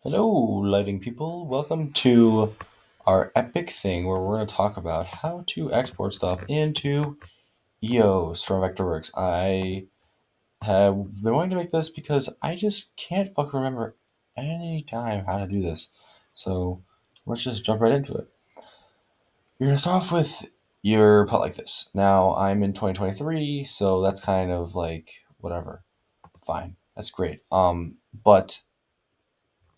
Hello, lighting people. Welcome to our epic thing where we're going to talk about how to export stuff into EOS from Vectorworks. I have been wanting to make this because I just can't fucking remember any time how to do this. So let's just jump right into it. You're going to start off with your put like this. Now I'm in 2023, so that's kind of like whatever. Fine. That's great. But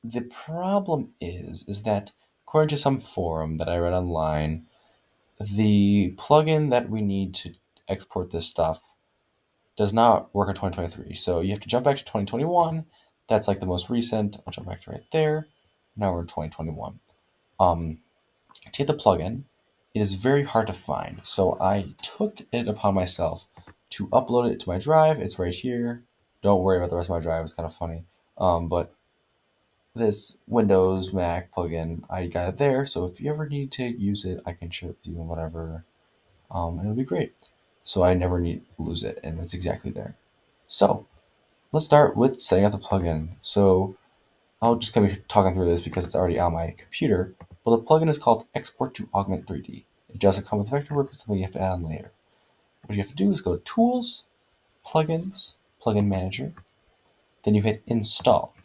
the problem is that according to some forum that I read online, the plugin that we need to export this stuff does not work in 2023. So you have to jump back to 2021. That's like the most recent. I'll jump back to right there. Now we're in 2021. To get the plugin, it is very hard to find. So I took it upon myself to upload it to my drive. It's right here. Don't worry about the rest of my drive. It's kind of funny. But this Windows Mac plugin, I got it there. So if you ever need to use it, I can share it with you and whatever. And it'll be great. So I never need to lose it, and it's exactly there. So let's start with setting up the plugin. So I'll just kind of talking through this because it's already on my computer. But the plugin is called Export to Augment 3D. It doesn't come with Vectorworks. It's something you have to add on later. What you have to do is go to Tools, Plugins, Plugin Manager. Then you hit Install.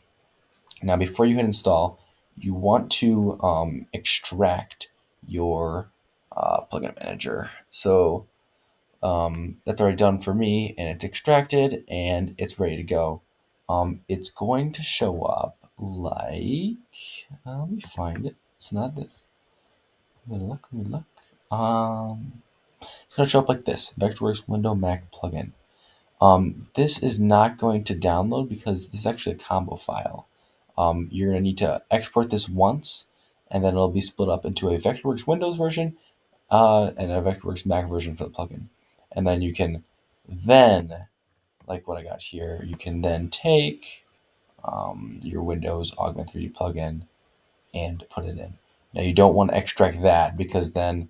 Now, before you hit install, you want to extract your plugin manager. So that's already done for me, and it's extracted, and it's ready to go. It's going to show up like, let me find it. It's not this. Let me look. It's going to show up like this, Vectorworks Window Mac plugin. This is not going to download because this is actually a combo file. You're going to need to export this once, and then it'll be split up into a Vectorworks Windows version and a Vectorworks Mac version for the plugin. And then you can then, like what I got here, you can then take your Windows Augment 3D plugin and put it in. Now you don't want to extract that because then,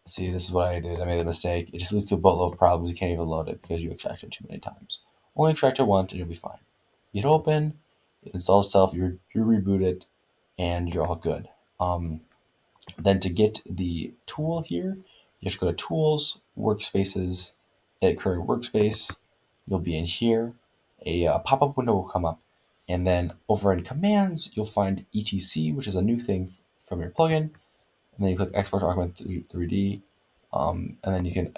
see, this is what I did. I made a mistake. It just leads to a boatload of problems. You can't even load it because you extracted too many times. Only extract it once and you'll be fine. You hit open, it installs itself, you reboot it, and you're all good. Then to get the tool here, you have to go to Tools, Workspaces, Edit Current Workspace. You'll be in here. A pop-up window will come up. And then over in Commands, you'll find ETC, which is a new thing from your plugin. And then you click Export to Augment 3D. And then you can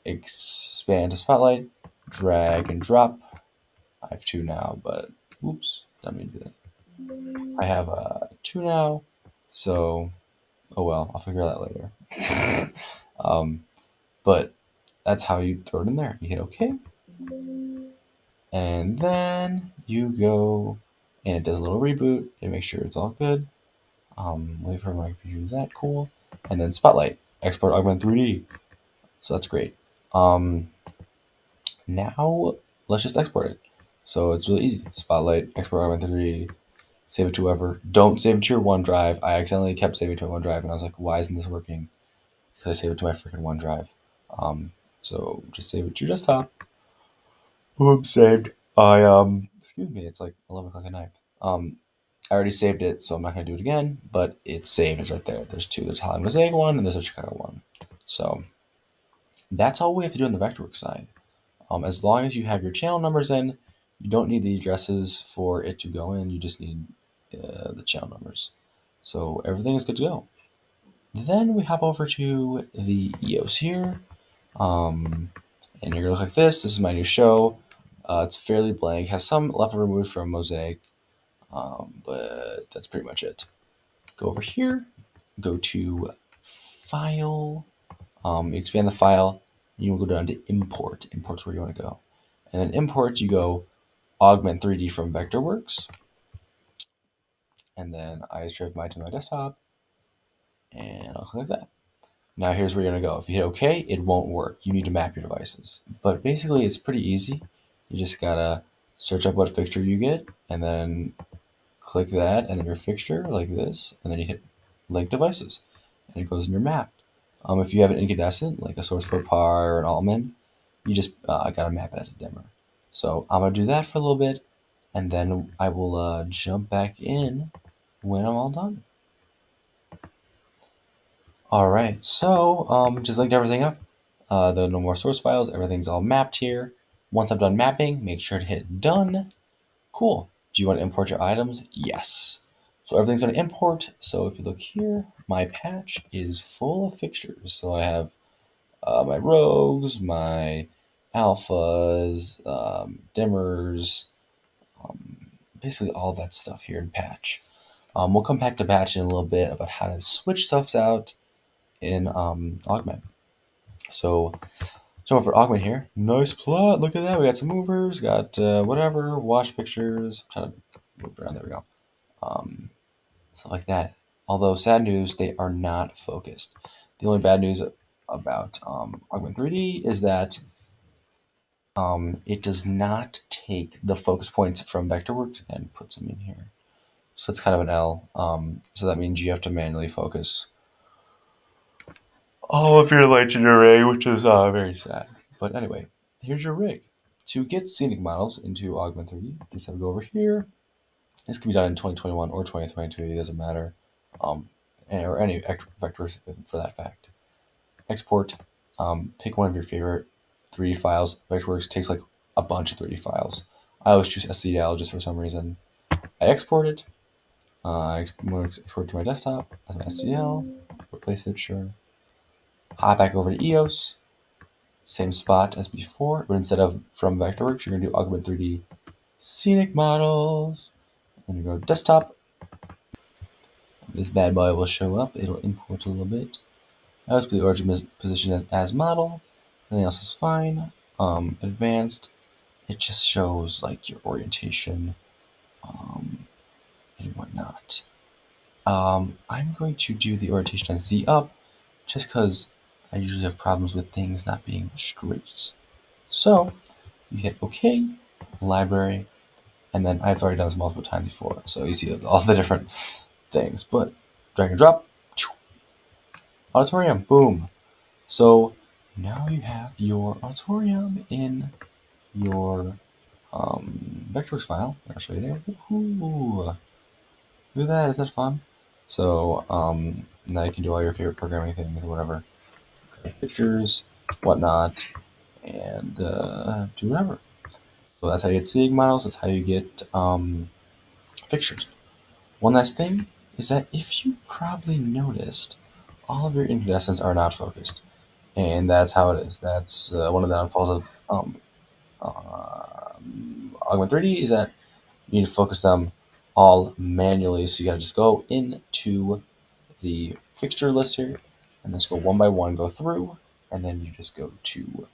expand to Spotlight, drag and drop. I have two now, but oops, let me do that. I have two now, so oh well, I'll figure that later. But that's how you throw it in there. You hit OK, and then you go, and it does a little reboot. It makes sure it's all good. Wait for my computer to do that. Cool. And then Spotlight, Export Augment 3D. So that's great. Now let's just export it. So it's really easy. Spotlight, Export Augment 3D, save it to whoever. Don't save it to your OneDrive. I accidentally kept saving it to my OneDrive, and I was like, why isn't this working? Because I saved it to my freaking OneDrive. So just save it to your desktop. Boom, saved. Excuse me, it's like 11 o'clock at night. I already saved it, so I'm not going to do it again, but it's saved. It's right there. There's two. There's a Holland Mosaic one, and there's a Chicago one. So that's all we have to do on the Vectorworks side. As long as you have your channel numbers in, you don't need the addresses for it to go in. You just need the channel numbers. So everything is good to go. Then we hop over to the EOS here. And you're going to look like this. This is my new show. It's fairly blank. Has some left removed from Mosaic. But that's pretty much it. Go over here. Go to File. You expand the file. You will go down to Import. Import's where you want to go. And then Import, you go Augment 3D from Vectorworks. And then I just drive mine to my desktop. And I'll click like that. Now here's where you're going to go. If you hit OK, it won't work. You need to map your devices. But basically, it's pretty easy. You just got to search up what fixture you get, and then click that, and then your fixture like this, and then you hit Link Devices, and it goes in your map. If you have an incandescent, like a source for par or an Altman, you just got to map it as a dimmer. So I'm going to do that for a little bit, and then I will jump back in when I'm all done. All right, so just linked everything up. The no more source files, everything's all mapped here. Once I'm done mapping, make sure to hit done. Cool. Do you want to import your items? Yes. So everything's going to import. So if you look here, my patch is full of fixtures. So I have my rogues, my alphas, dimmers, basically all that stuff here in patch. We'll come back to patch in a little bit about how to switch stuff out in Augment. So for Augment here, nice plot. Look at that. We got some movers, got whatever, wash fixtures. I'm trying to move it around. There we go. Stuff like that. Although sad news, they are not focused. The only bad news about Augment 3D is that it does not take the focus points from Vectorworks and puts them in here. So it's kind of an L. So that means you have to manually focus all of your lights in your rig, which is very sad. But anyway, here's your rig. To get scenic models into Augment 3D, just have to go over here. This can be done in 2021 or 2022, it doesn't matter. Or any vectors for that fact. Export, pick one of your favorite 3D files. Vectorworks takes like a bunch of 3D files. I always choose SDL just for some reason. I export it. I export to my desktop as an SDL. Replace it, sure. Hop back over to EOS. Same spot as before, but instead of from Vectorworks, you're going to do Augment 3D Scenic Models. And you go to Desktop. This bad boy will show up. It'll import a little bit. I always put the origin position as model. Everything else is fine. Advanced, it just shows like your orientation and whatnot. I'm going to do the orientation as Z up, just because I usually have problems with things not being straight. So you hit OK, library, and then I've already done this multiple times before, so you see all the different things. But drag and drop, auditorium, boom. So now you have your auditorium in your Vectorworks file. I'll show you there. Ooh, look at that, isn't that fun? So now you can do all your favorite programming things or whatever. Pictures, whatnot, and do whatever. So that's how you get Scenic models, that's how you get fixtures. One last thing is that if you probably noticed, all of your incandescents are not focused. And that's how it is. That's one of the downfalls of Augment 3D is that you need to focus them all manually. So you gotta just go into the fixture list here and just go one by one, go through, and then you just go to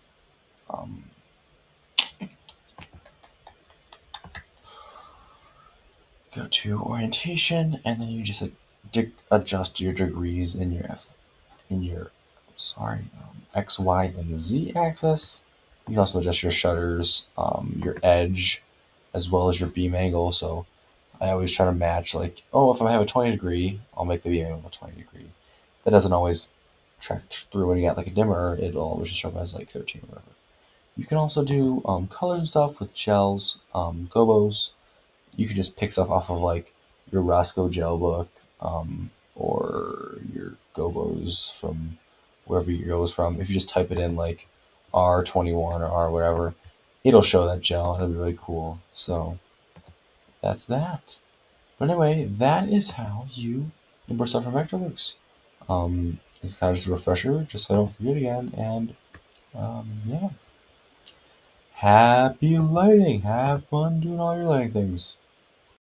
orientation, and then you just adjust your degrees in your X, Y, and Z axis. You can also adjust your shutters, your edge, as well as your beam angle. So I always try to match, like, if I have a 20 degree, I'll make the beam angle a 20 degree. That doesn't always track through when you get like a dimmer. It'll always just show up as like 13 or whatever. You can also do colors and stuff with gels, gobos. You can just pick stuff off of like your Roscoe gel book, or your gobos from wherever your goes from. If you just type it in like R21 or R whatever, it'll show that gel. It'll be really cool. So that's that. But anyway, that is how you import stuff from Vectorworks. It's kind of just a refresher, just so I don't forget again. And yeah, happy lighting. Have fun doing all your lighting things.